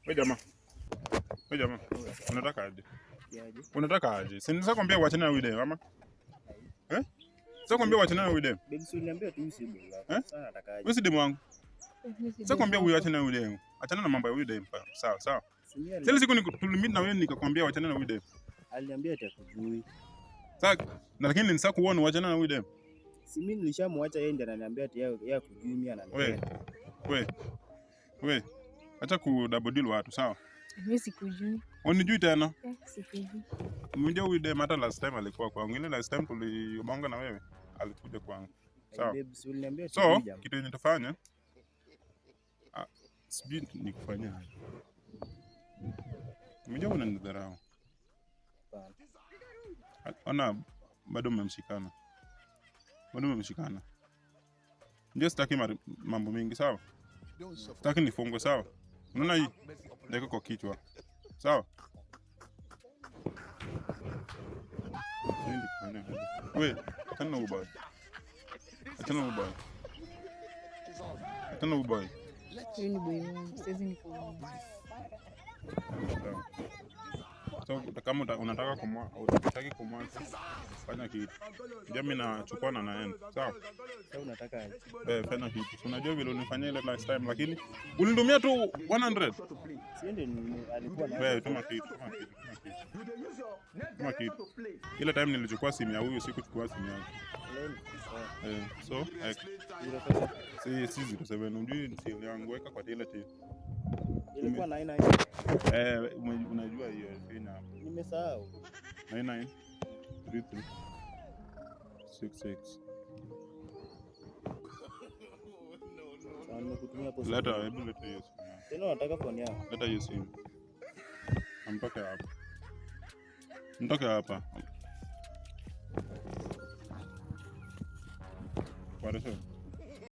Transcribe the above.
Wewe jamaa. Unataka aje? Yaje? Unataka aje? Si nisa kwambia uachane na yule mama. Sasa kwambia uachane na yule. Baby si niambia tu usibu. Sasa nataka aje? Wewe si demu wangu. Sasa kwambia uachane na yule. Achana na mambo ya yule mpa. Sawa. Sasa siku tulimit na wewe nikakwambia uachane na yule. Aliambia atakujui. Sasa lakini nisa kuona uachane na yule. Si mimi nilishamwacha yeye ndiye ananiambia ati yeye kujui mimi ananiambia. Wewe. Acha ku double deal watu, sawa? Mimi sikujui. Unijui tena? Sikujui. Mmoja huyu dem hata last time alikuwa kwangu. Ile last time tulibonga na wewe, alikuja kwangu. Sawa. So, kitu yenye nitafanya sijui nikufanyia aje. Mmoja unanidharau. Ona bado mmeshikana. Ndio sitaki mambo mengi, sawa? Sitaki nifungwe, sawa? Unaona hii? Ndeka kwa kichwa. Sawa? Wewe, achana na ubaya. Huyu ni boy wangu, siwezi nikuuliza. So, kama unataka kumwa au unataka kumwa fanya kitu. Ndio mimi nachukua na naenda. Sawa? Sasa unataka aje? Fanya kitu. Unajua vile unifanyia ile last time lakini ulinitumia tu 100. Sio ndio alikuwa na wewe tuma kitu. Ile time nilichukua simu ya huyu sikuchukua simu yake. So si 07 unajui simu yangu weka kwa ile tu. Ilikuwa 99. Unajua hiyo ina nimesahau. 99 33 66. Sasa nimekutumia hapo. Leta hiyo simu. Tena unataka phone yako? Leta hiyo simu. Nitoke hapa. Kwa